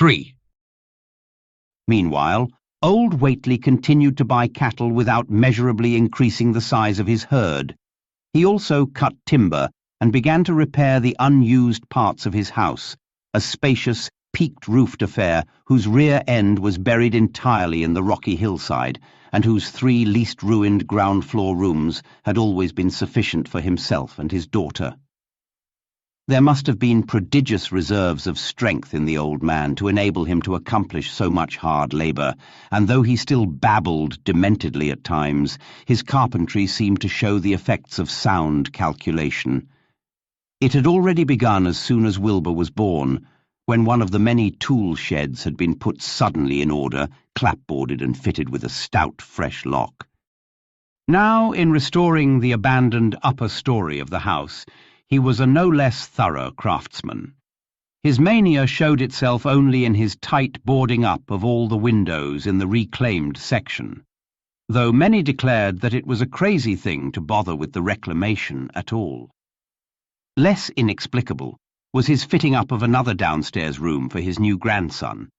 3. Meanwhile, old Whately continued to buy cattle without measurably increasing the size of his herd. He also cut timber and began to repair the unused parts of his house, a spacious, peaked-roofed affair whose rear end was buried entirely in the rocky hillside, and whose 3 least-ruined ground-floor rooms had always been sufficient for himself and his daughter. There must have been prodigious reserves of strength in the old man to enable him to accomplish so much hard labour, and though he still babbled dementedly at times, his carpentry seemed to show the effects of sound calculation. It had already begun as soon as Wilbur was born, when one of the many tool sheds had been put suddenly in order, clapboarded and fitted with a stout, fresh lock. Now, in restoring the abandoned upper story of the house, he was a no less thorough craftsman. His mania showed itself only in his tight boarding up of all the windows in the reclaimed section, though many declared that it was a crazy thing to bother with the reclamation at all. Less inexplicable was his fitting up of another downstairs room for his new grandson,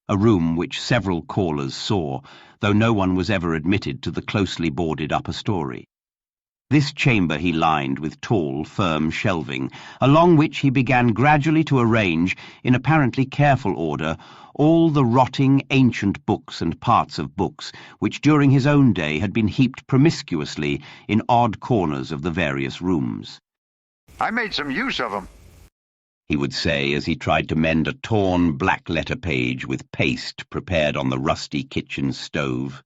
a room which several callers saw, though no one was ever admitted to the closely boarded upper story. This chamber he lined with tall, firm shelving, along which he began gradually to arrange, in apparently careful order, all the rotting ancient books and parts of books which during his own day had been heaped promiscuously in odd corners of the various rooms. "I made some use of them," he would say as he tried to mend a torn black-letter page with paste prepared on the rusty kitchen stove.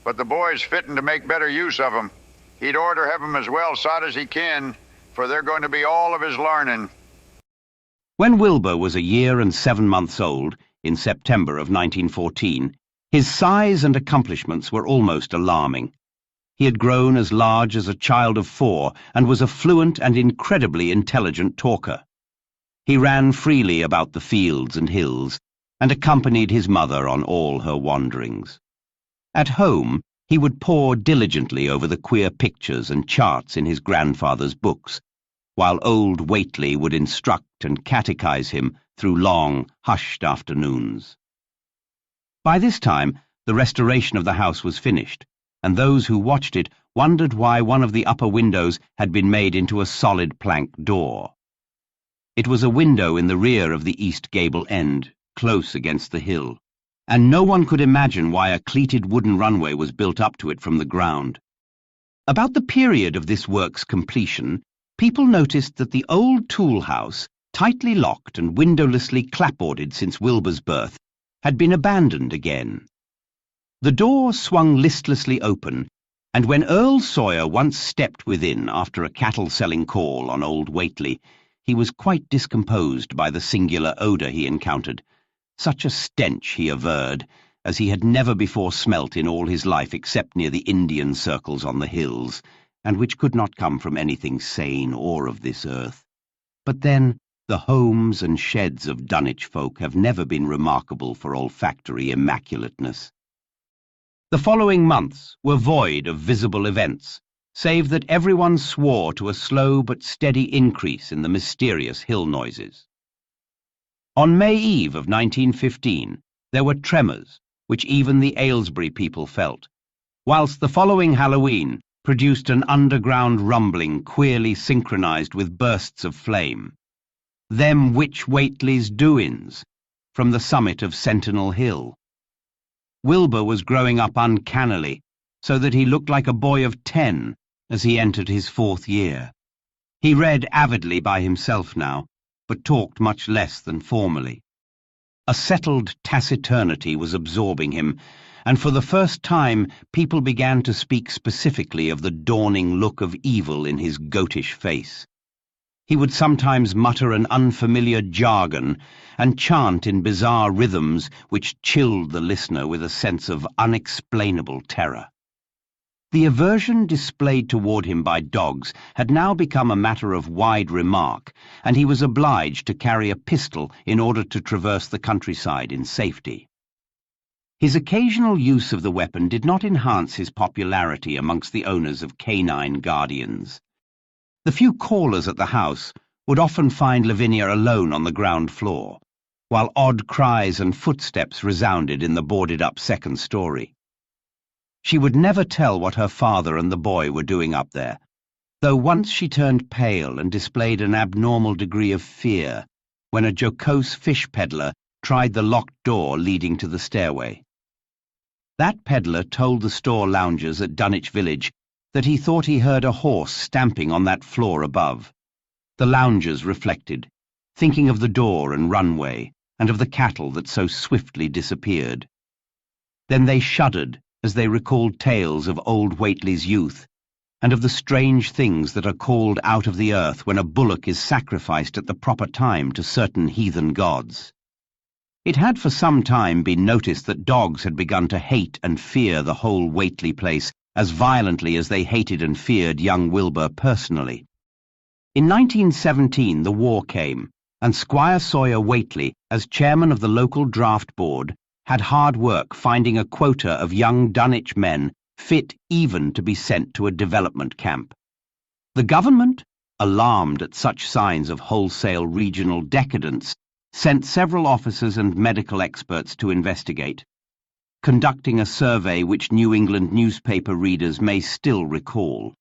"But the boy's fitting to make better use of them. He'd orter have 'em as well sot as he can, for they're going to be all of his learning." When Wilbur was a year and 7 months old, in September of 1914, his size and accomplishments were almost alarming. He had grown as large as a child of 4 and was a fluent and incredibly intelligent talker. He ran freely about the fields and hills and accompanied his mother on all her wanderings. At home, he would pore diligently over the queer pictures and charts in his grandfather's books, while old Whately would instruct and catechize him through long, hushed afternoons. By this time, the restoration of the house was finished, and those who watched it wondered why one of the upper windows had been made into a solid plank door. It was a window in the rear of the east gable end, close against the hill, and no one could imagine why a cleated wooden runway was built up to it from the ground. About the period of this work's completion, people noticed that the old tool house, tightly locked and windowlessly clapboarded since Wilbur's birth, had been abandoned again. The door swung listlessly open, and when Earl Sawyer once stepped within after a cattle-selling call on old Whately, he was quite discomposed by the singular odour he encountered. Such a stench, he averred, as he had never before smelt in all his life except near the Indian circles on the hills, and which could not come from anything sane or of this earth. But then, the homes and sheds of Dunwich folk have never been remarkable for olfactory immaculateness. The following months were void of visible events, save that everyone swore to a slow but steady increase in the mysterious hill noises. On May Eve of 1915, there were tremors, which even the Aylesbury people felt, whilst the following Halloween produced an underground rumbling queerly synchronized with bursts of flame. "Them witch Whately's doin's," from the summit of Sentinel Hill. Wilbur was growing up uncannily, so that he looked like a boy of 10 as he entered his 4th year. He read avidly by himself now, but talked much less than formerly. A settled taciturnity was absorbing him, and for the first time people began to speak specifically of the dawning look of evil in his goatish face. He would sometimes mutter an unfamiliar jargon and chant in bizarre rhythms which chilled the listener with a sense of unexplainable terror. The aversion displayed toward him by dogs had now become a matter of wide remark, and he was obliged to carry a pistol in order to traverse the countryside in safety. His occasional use of the weapon did not enhance his popularity amongst the owners of canine guardians. The few callers at the house would often find Lavinia alone on the ground floor, while odd cries and footsteps resounded in the boarded-up second story. She would never tell what her father and the boy were doing up there, though once she turned pale and displayed an abnormal degree of fear when a jocose fish peddler tried the locked door leading to the stairway. That peddler told the store loungers at Dunwich village that he thought he heard a horse stamping on that floor above. The loungers reflected, thinking of the door and runway, and of the cattle that so swiftly disappeared. Then they shuddered as they recalled tales of old Whately's youth, and of the strange things that are called out of the earth when a bullock is sacrificed at the proper time to certain heathen gods. It had for some time been noticed that dogs had begun to hate and fear the whole Whately place as violently as they hated and feared young Wilbur personally. In 1917 the war came, and Squire Sawyer Whately, as chairman of the local draft board, had hard work finding a quota of young Dunwich men fit even to be sent to a development camp. The government, alarmed at such signs of wholesale regional decadence, sent several officers and medical experts to investigate, conducting a survey which New England newspaper readers may still recall.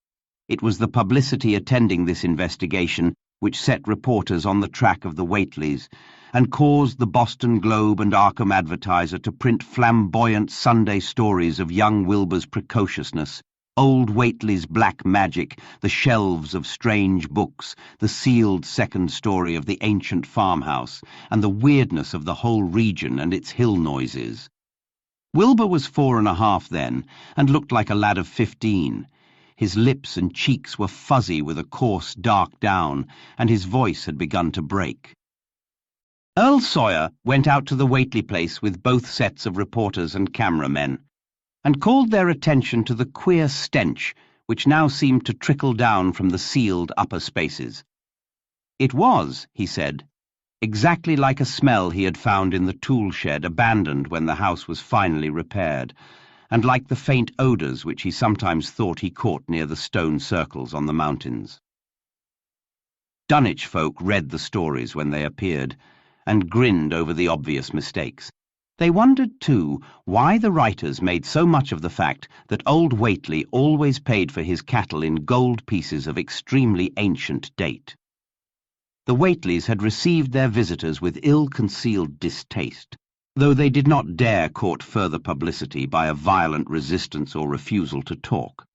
It was the publicity attending this investigation which set reporters on the track of the Whateleys and caused the Boston Globe and Arkham Advertiser to print flamboyant Sunday stories of young Wilbur's precociousness, old Whately's black magic, the shelves of strange books, the sealed second story of the ancient farmhouse, and the weirdness of the whole region and its hill noises. Wilbur was 4.5 then, and looked like a lad of 15. His lips and cheeks were fuzzy with a coarse dark down, and his voice had begun to break. Earl Sawyer went out to the Whately place with both sets of reporters and cameramen, and called their attention to the queer stench which now seemed to trickle down from the sealed upper spaces. It was, he said, exactly like a smell he had found in the tool shed abandoned when the house was finally repaired, and like the faint odours which he sometimes thought he caught near the stone circles on the mountains. Dunwich folk read the stories when they appeared, and grinned over the obvious mistakes. They wondered, too, why the writers made so much of the fact that old Whately always paid for his cattle in gold pieces of extremely ancient date. The Whateleys had received their visitors with ill-concealed distaste, though they did not dare court further publicity by a violent resistance or refusal to talk.